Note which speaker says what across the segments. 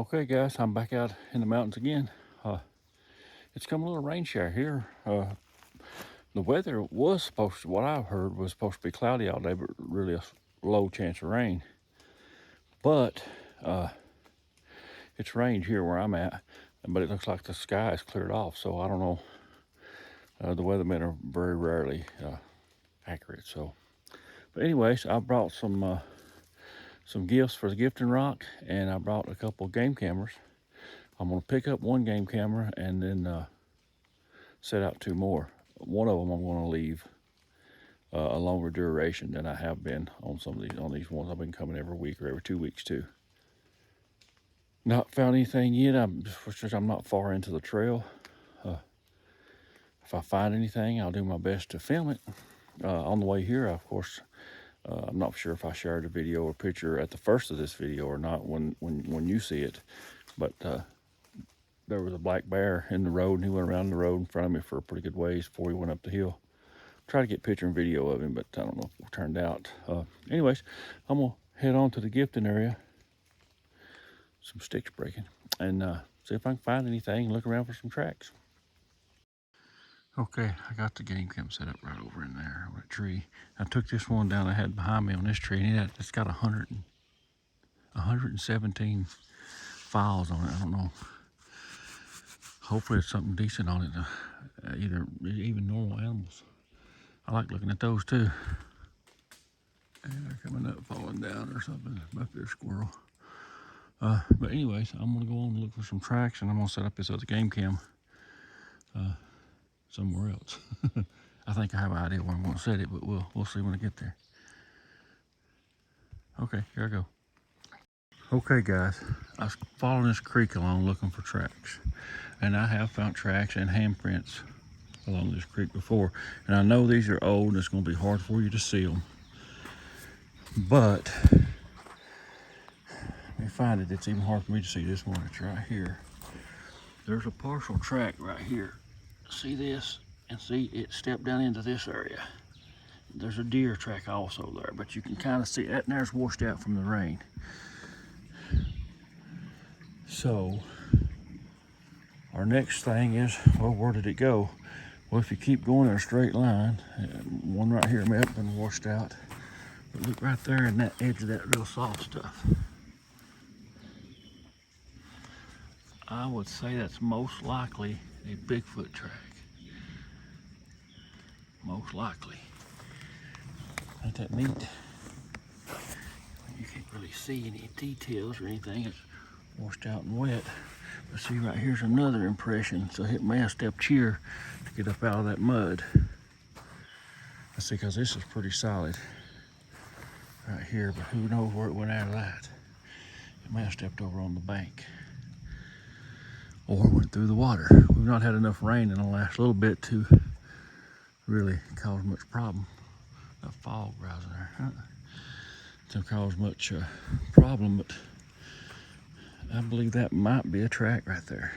Speaker 1: Okay guys, I'm back out in the mountains again. It's come a little rain shower here. The weather was supposed to, what I heard was supposed to be cloudy all day, but really a low chance of rain. But it's rained here where I'm at, but it looks like the sky is cleared off. So I don't know. The weathermen are very rarely accurate. So, but anyways, I brought some gifts for the gifting rock, and I brought a couple game cameras. I'm gonna pick up one game camera and then set out two more. One of them I'm gonna leave a longer duration than I have been on some of these. On these ones, I've been coming every week or every 2 weeks too. Not found anything yet. I'm not far into the trail. If I find anything, I'll do my best to film it. On the way here, of course, I'm not sure if I shared a video or picture at the first of this video or not when you see it, but there was a black bear in the road, and he went around the road in front of me for a pretty good ways before he went up the hill. Try to get picture and video of him, but I don't know if it turned out. Anyways, I'm gonna head on to the gifting area, some sticks breaking, and see if I can find anything and look around for some tracks. Okay, I got the game cam set up right over in there on a tree. I took this one down I had behind me on this tree, and it's got 117 files on it. I don't know. Hopefully it's something decent on it, even normal animals. I like looking at those too. And they're coming up, falling down or something. Might be a squirrel. But anyways, I'm gonna go on and look for some tracks, and I'm gonna set up this other game cam somewhere else. I think I have an idea where I'm gonna set it, but we'll see when I get there. Okay, here I go. Okay guys, I was following this creek along looking for tracks, and I have found tracks and handprints along this creek before, and I know these are old and it's going to be hard for you to see them, but let me find it. It's even hard for me to see this one. It's right here. There's a partial track right here. See this? And see it stepped down into this area. There's a deer track also there, but you can kind of see that, and there's washed out from the rain. So our next thing is, well, where did it go? Well, if you keep going in a straight line, one right here may have been washed out. But look right there in that edge of that real soft stuff. I would say that's most likely a Bigfoot track. Most likely. Ain't that neat? You can't really see any details or anything. It's washed out and wet. But see, right here's another impression. So it may have stepped here to get up out of that mud. Let's see, because this is pretty solid right here, but who knows where it went out of that. It may have stepped over on the bank or went through the water. We've not had enough rain in the last little bit to really cause much problem. That fog rising there, to cause much problem, but I believe that might be a track right there.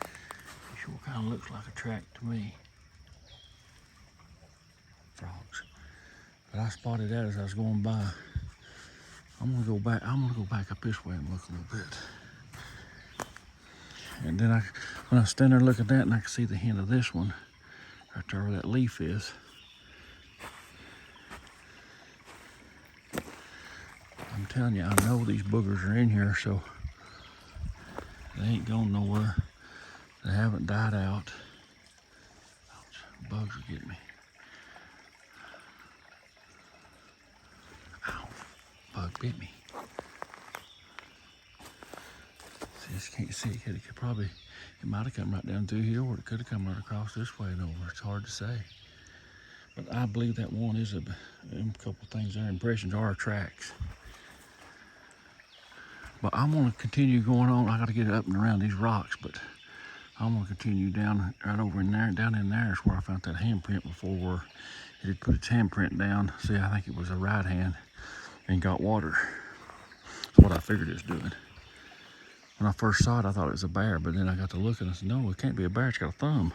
Speaker 1: It sure kind of looks like a track to me. Frogs. But I spotted that as I was going by. I'm gonna go back up this way and look a little bit. And then when I stand there looking at that, and I can see the hint of this one right there where that leaf is. I'm telling you, I know these boogers are in here, so they ain't going nowhere. They haven't died out. Ouch, bugs are getting me. Ow, bug bit me. See, I just can't see it. It might have come right down through here, or it could have come right across this way and over. It's hard to say. But I believe that one is a couple things there. Impressions are tracks. But I'm gonna continue going on. I gotta get up and around these rocks, but I'm gonna continue down right over in there. Down in there is where I found that handprint before, where it had put its handprint down. See, I think it was a right hand and got water. That's what I figured it was doing. When I first saw it, I thought it was a bear, but then I got to look and I said, no, it can't be a bear, it's got a thumb.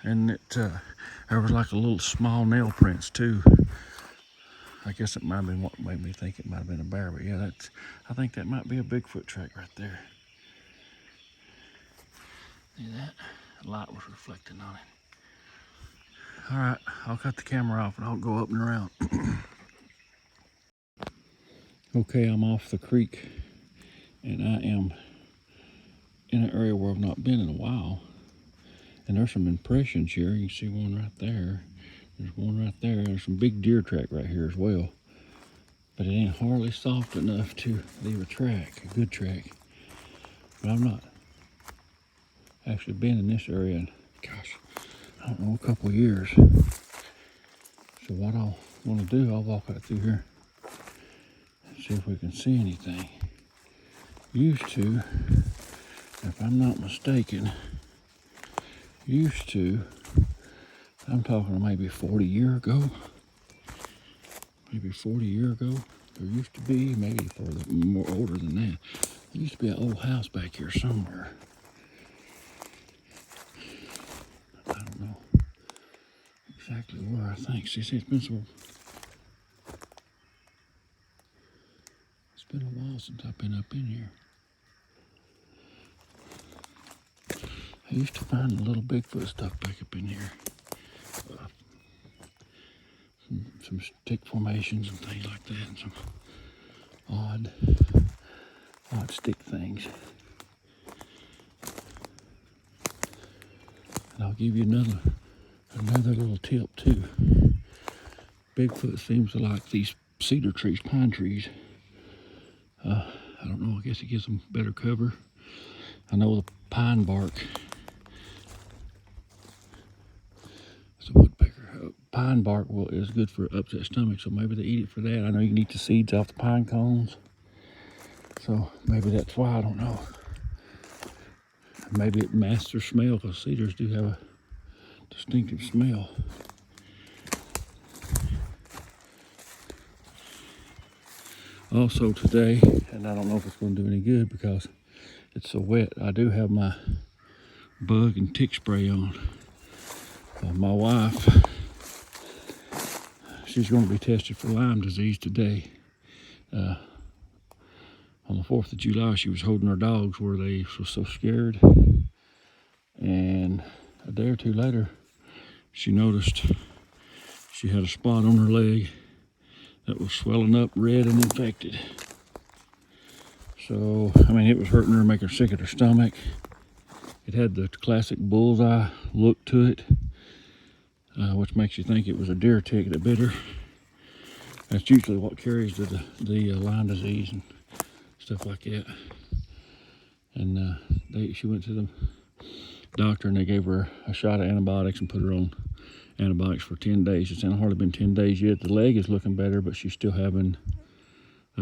Speaker 1: And there was like a little small nail prints too. I guess it might have been what made me think it might have been a bear, but yeah, I think that might be a Bigfoot track right there. See that? The light was reflecting on it. All right, I'll cut the camera off and I'll go up and around. Okay, I'm off the creek and I am in an area where I've not been in a while. And there's some impressions here. You can see one right there. There's one right there. There's some big deer track right here as well. But it ain't hardly soft enough to leave a track, a good track. But I've not actually been in this area in, gosh, I don't know, a couple years. So what I'll want to do, I'll walk out through here and see if we can see anything. Used to, if I'm not mistaken, I'm talking maybe 40 years ago. Maybe 40 years ago. There used to be, maybe more older than that. There used to be an old house back here somewhere. I don't know exactly where, I think. See, it's been a while since I've been up in here. I used to find a little Bigfoot stuff back up in here. Some stick formations and things like that, and some odd stick things. And I'll give you another little tip too. Bigfoot seems to like these cedar trees, pine trees. I don't know, I guess it gives them better cover. I know the pine bark, it's a woodpecker. Pine bark is good for upset stomach, so maybe they eat it for that. I know you can eat the seeds off the pine cones, so maybe that's why, I don't know. Maybe it masks their smell, because cedars do have a distinctive smell. Also today, and I don't know if it's going to do any good because it's so wet, I do have my bug and tick spray on. My wife, she's going to be tested for Lyme disease today. On the 4th of July, she was holding her dogs where they were so scared. And a day or two later, she noticed she had a spot on her leg that was swelling up red and infected. So, I mean, it was hurting her, making her sick at her stomach. It had the classic bullseye look to it, which makes you think it was a deer tick that bit her. That's usually what carries the Lyme disease and stuff like that. And she went to the doctor and they gave her a shot of antibiotics and put her on antibiotics for 10 days. It's hardly been 10 days yet. The leg is looking better, but she's still having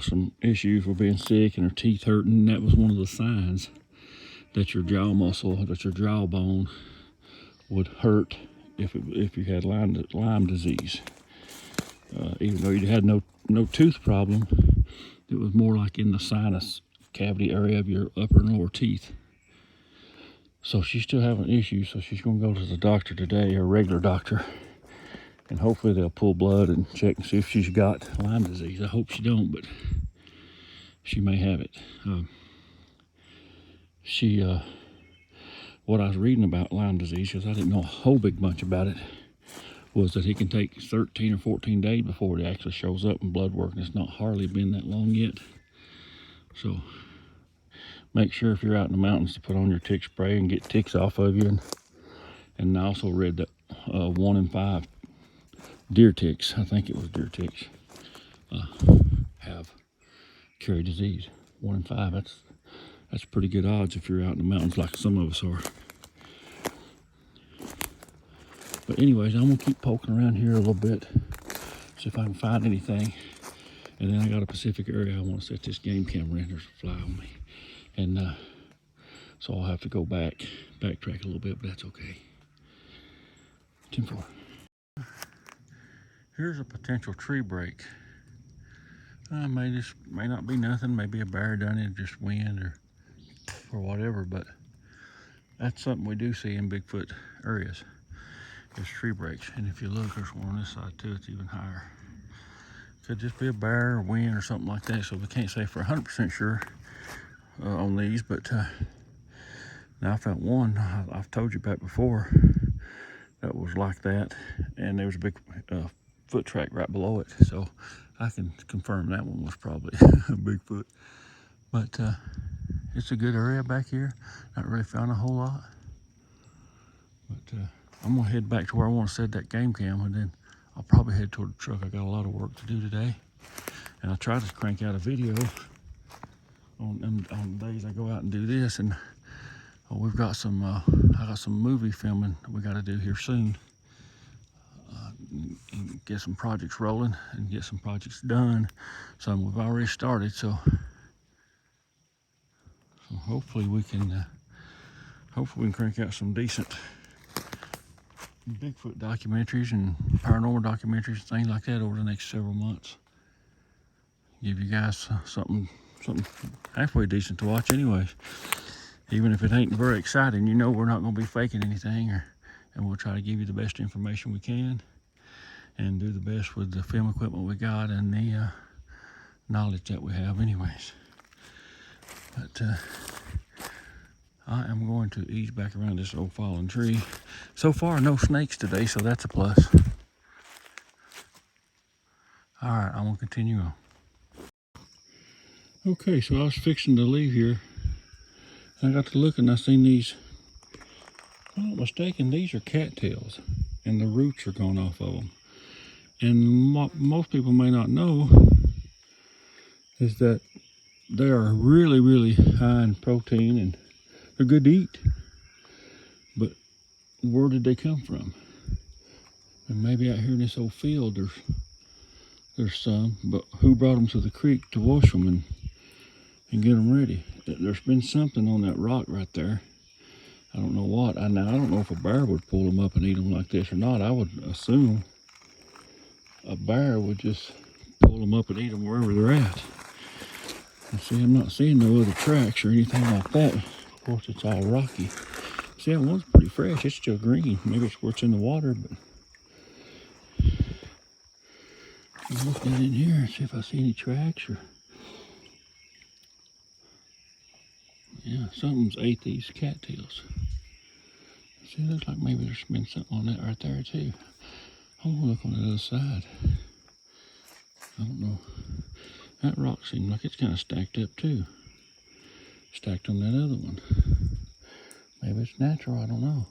Speaker 1: some issues with being sick and her teeth hurting. And that was one of the signs that your jaw muscle, that your jawbone would hurt if you had Lyme disease. Even though you had no tooth problem, it was more like in the sinus cavity area of your upper and lower teeth. So she's still having issues, so she's going to go to the doctor today, her regular doctor, and hopefully they'll pull blood and check and see if she's got Lyme disease. I hope she don't, but she may have it. What I was reading about Lyme disease, because I didn't know a whole big bunch about it, was that it can take 13 or 14 days before it actually shows up in blood work, and it's not hardly been that long yet. So make sure if you're out in the mountains to put on your tick spray and get ticks off of you. And I also read that 1 in 5 deer ticks, I think it was deer ticks, carry disease. 1 in 5, that's pretty good odds if you're out in the mountains like some of us are. But anyways, I'm gonna keep poking around here a little bit, see if I can find anything. And then I got a Pacific area I want to set this game camera in. There's a fly on me. And so I'll have to go backtrack a little bit, but that's okay. 10-4. Here's a potential tree break. May not be nothing, maybe a bear done it, just wind or whatever, but that's something we do see in Bigfoot areas, is tree breaks. And if you look, there's one on this side too, it's even higher. could just be a bear or wind or something like that. So we can't say for 100% sure on these, but now I found one I've told you about before that was like that, and there was a big foot track right below it, so I can confirm that one was probably a Bigfoot. But it's a good area back here. Not really found a whole lot, but I'm gonna head back to where I want to set that game cam, and then I'll probably head toward the truck. I got a lot of work to do today, and I try to crank out a video on days I go out and do this, and we've got some I got some movie filming we got to do here soon, and get some projects rolling and get some projects done. Some we've already started, so hopefully we can crank out some decent Bigfoot documentaries and paranormal documentaries and things like that over the next several months. Give you guys something halfway decent to watch anyways. Even if it ain't very exciting, you know we're not going to be faking anything, and we'll try to give you the best information we can and do the best with the film equipment we got and the knowledge that we have anyways. But I am going to ease back around this old fallen tree. So far, no snakes today, so that's a plus. All right, I'm going to continue on. Okay, so I was fixing to leave here. I got to look and I seen these. If I'm not mistaken, these are cattails, and the roots are gone off of them. And what most people may not know is that they are really, really high in protein, and they're good to eat. But where did they come from? And maybe out here in this old field there's some, but who brought them to the creek to wash them and get them ready? There's been something on that rock right there. I don't know what. I don't know if a bear would pull them up and eat them like this or not. I would assume a bear would just pull them up and eat them wherever they're at. And see, I'm not seeing no other tracks or anything like that. Of course, it's all rocky. See, that one's pretty fresh. It's still green. Maybe it's where it's in the water, but I'm looking in here and see if I see any tracks or. Yeah, something's ate these cattails. See, it looks like maybe there's been something on that right there too. I'm gonna look on the other side. I don't know. That rock seems like it's kind of stacked up too. Stacked on that other one. Maybe it's natural, I don't know.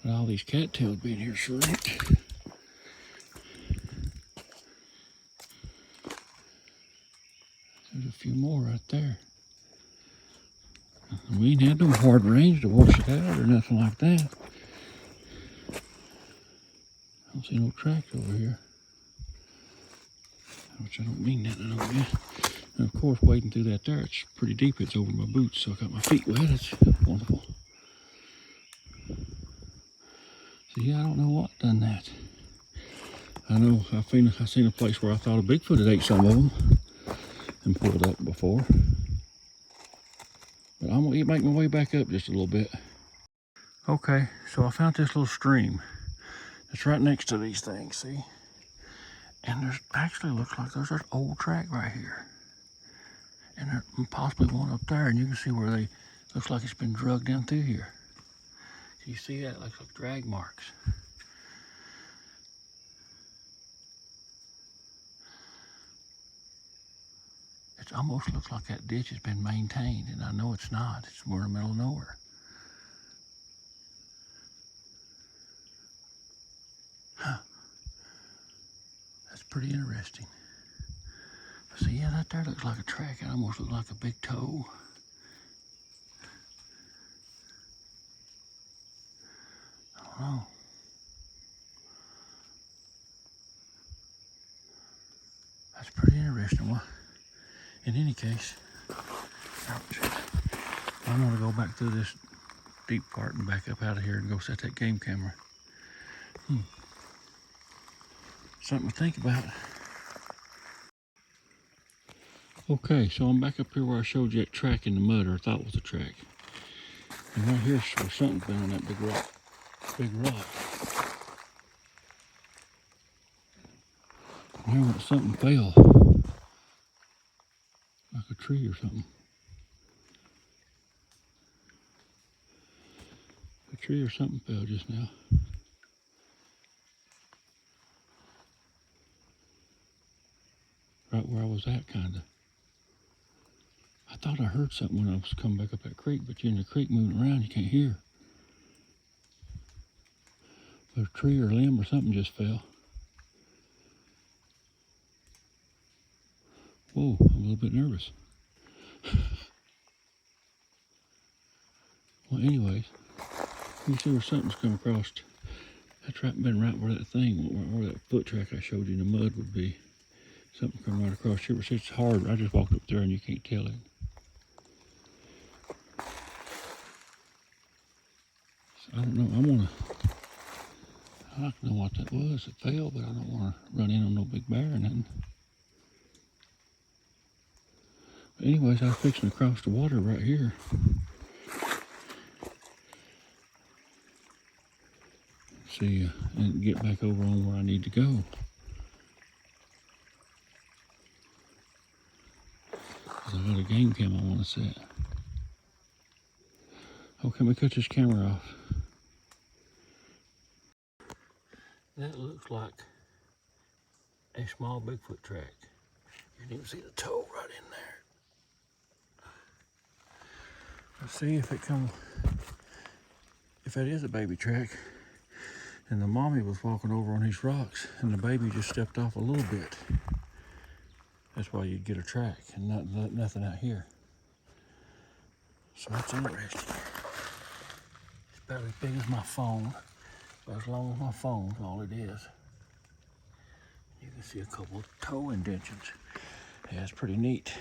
Speaker 1: But all these cattails being here sure ain't. There's a few more right there. We ain't had no hard rains to wash it out or nothing like that. I don't see no tracks over here. Which I don't mean that, I don't mean. And of course, wading through that there, it's pretty deep. It's over my boots, so I got my feet wet. It's wonderful. So yeah, I don't know what done that. I know I seen a place where I thought a Bigfoot had ate some of them and pulled up before. But I'm gonna make my way back up just a little bit. Okay, so I found this little stream. It's right next to these things, see? And there's actually looks like there's an old track right here. And there's possibly one up there, and you can see where they, looks like it's been drugged down through here. So you see that? It looks like drag marks. It almost looks like that ditch has been maintained, and I know it's not. It's more in the middle of nowhere. Huh. That's pretty interesting. So yeah, that there looks like a track. It almost looks like a big toe. I don't know. That's pretty interesting. Well, in any case, I'm gonna go back through this deep part and back up out of here and go set that game camera. Something to think about. Okay, so I'm back up here where I showed you that track in the mud, or I thought it was a track. And right here's where something's been on that big rock. hearing that something fell, like a tree or something. A tree or something fell just now. Right where I was at, kind of. I thought I heard something when I was coming back up that creek, but you're in the creek moving around, you can't hear. But a tree or a limb or something just fell. Whoa, I'm a little bit nervous. Well, anyways, you see where something's come across. That's been right where that thing, where that foot track I showed you in the mud would be. Something come right across here. It's hard. I just walked up there and you can't tell it. So I don't know. I like to know what that was. It fell, but I don't want to run in on no big bear or nothing. But anyways, I was fixing to cross the water right here. See, and get back over on where I need to go. Cause I got a game cam I want to set. Oh, can we cut this camera off? That looks like a small Bigfoot track. You can even see the toe right in there. Let's see if that is a baby track. And the mommy was walking over on these rocks and the baby just stepped off a little bit. That's why you'd get a track and nothing out here. So that's interesting. It's about as big as my phone, but as long as my phone's all it is. You can see a couple of toe indentions. Yeah, it's pretty neat.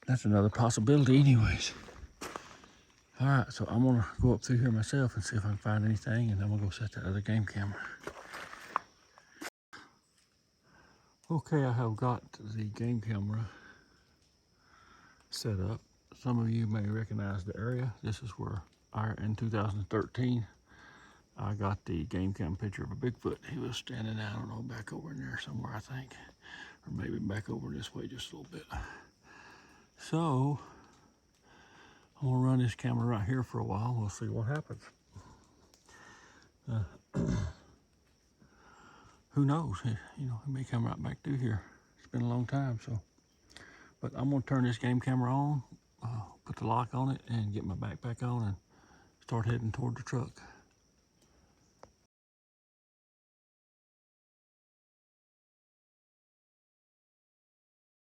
Speaker 1: That's another possibility anyways. All right, so I'm gonna go up through here myself and see if I can find anything, and then I'm gonna go set that other game camera. Okay, I have got the game camera set up. Some of you may recognize the area. This is where in 2013, I got the game cam picture of a Bigfoot. He was standing, I don't know, back over in there somewhere, I think. Or maybe back over this way just a little bit. So, I'm gonna run this camera right here for a while. We'll see what happens. Who knows? You know, he may come right back through here. It's been a long time, so. But I'm gonna turn this game camera on, put the lock on it, and get my backpack on and start heading toward the truck.